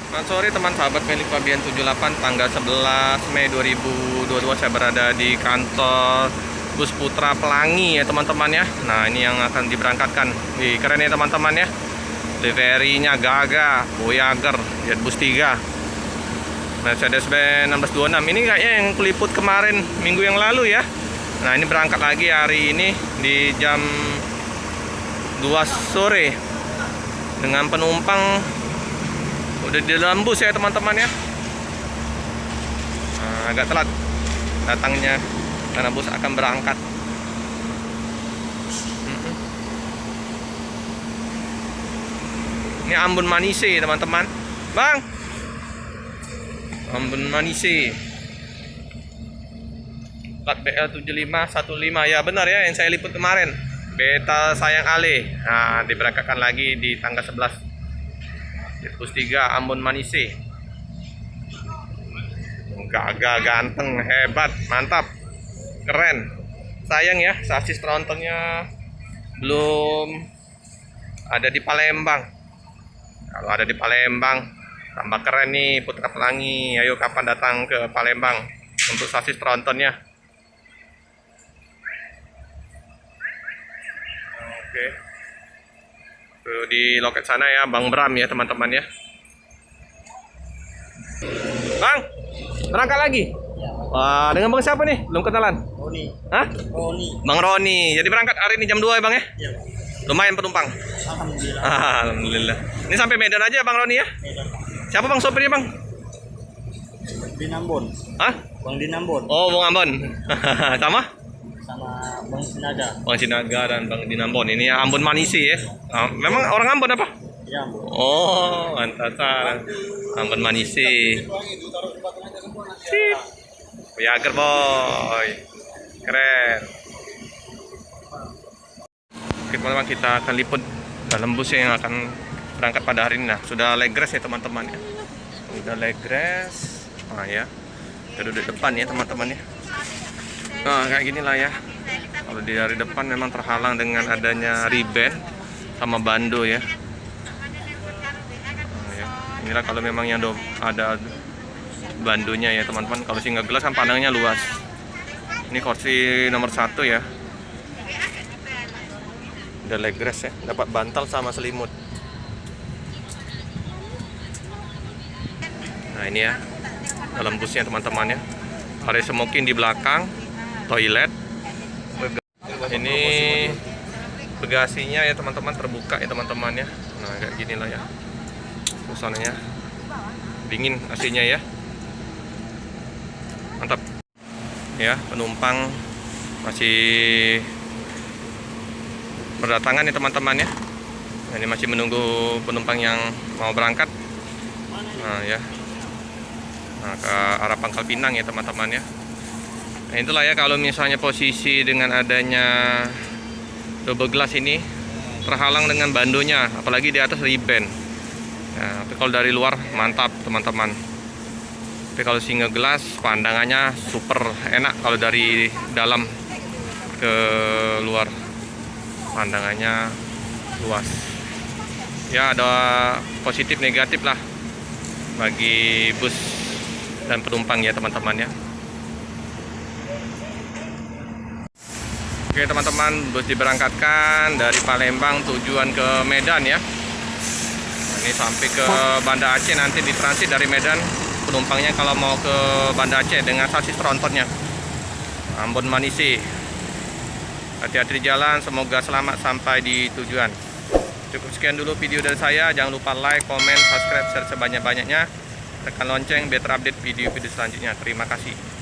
Selamat sore teman sahabat milik Fabian 78, tanggal 11 Mei 2022 saya berada di kantor Bus Putra Pelangi ya teman-teman ya. Nah ini yang akan diberangkatkan. Wih, keren ya teman-teman ya. Liverynya Gaga, Voyager, Jet Bus 3, Mercedes-Benz 1626. Ini kayaknya yang kuliput kemarin minggu yang lalu ya. Nah ini berangkat lagi hari ini di jam 2 sore dengan penumpang udah di dalam bus ya teman-teman ya. Nah, agak telat datangnya karena bus akan berangkat. Ini Ambon Manise teman-teman. Bang, Ambon Manise plat BL 7515 ya, benar ya yang saya liput kemarin. Beta Sayang Ale. Nah diberangkatkan lagi di tanggal 11 Bus 3 Ambon Manise. Gagah, ganteng, hebat, mantap, keren. Sayang ya sasis trontonnya belum ada di Palembang. Kalau ada di Palembang tambah keren nih Putra Pelangi. Ayo kapan datang ke Palembang untuk sasis trontonnya. Oke. Di loket sana ya Bang Bram ya teman-teman ya. Bang, berangkat lagi? Wah, dengan Bang siapa nih? Belum kenalan? Roni. Hah? Roni. Bang Roni. Jadi berangkat hari ini jam 2 ya Bang ya? Ya. Lumayan penumpang. Alhamdulillah. Alhamdulillah. Ini sampai Medan aja Bang Roni ya? Medan. Siapa Bang sopirnya Bang? Dinambon. Hah? Bang Dinambon. Oh, Bang Ambon. Sama? Sama Bang Sinaga. Bang Sinaga dan Bang Dinambon. Ini ya Ambon Manise ya. Memang orang Ambon apa? Ya, Bang. Oh, mantap. Ambon Manise. Sip. Voyager boy. Keren. Oke teman-teman, kita akan liput dalam bus yang akan berangkat pada hari ini. Nah, sudah legres ya teman-teman ya. Sudah legres. Nah ya. Kita duduk depan ya teman-teman ya. Nah kayak gini lah ya. Kalau di dari depan memang terhalang dengan adanya riben sama bando ya. Nah, ya. Inilah kalau memang yang ada bandonya ya teman-teman. Kalau single glass kan pandangnya luas. Ini kursi nomor 1 ya. Udah legres ya. Dapat bantal sama selimut. Nah ini ya dalam busnya teman-teman ya. Area smoking di belakang, toilet. Ini bagasinya ya teman-teman terbuka ya teman-teman ya. Nah kayak gini lah ya suasananya, dingin AC-nya ya, mantap ya. Penumpang masih berdatangan ya teman-teman ya. Nah, ini masih menunggu penumpang yang mau berangkat. Nah ya, nah, ke arah Pangkal Pinang ya teman-teman ya. Nah itulah ya kalau misalnya posisi dengan adanya double glass ini terhalang dengan bandonya, apalagi di atas riben ya. Tapi kalau dari luar mantap teman-teman. Tapi kalau single glass pandangannya super enak. Kalau dari dalam ke luar pandangannya luas ya. Ada positif negatif lah bagi bus dan penumpang ya teman-teman ya. Oke teman-teman, bus diberangkatkan dari Palembang tujuan ke Medan ya. Ini sampai ke Banda Aceh, nanti ditransit dari Medan penumpangnya kalau mau ke Banda Aceh dengan sasis trontonnya Ambon Manise. Hati-hati di jalan, semoga selamat sampai di tujuan. Cukup sekian dulu video dari saya. Jangan lupa like, komen, subscribe, share sebanyak-banyaknya. Tekan lonceng biar terupdate video-video selanjutnya. Terima kasih.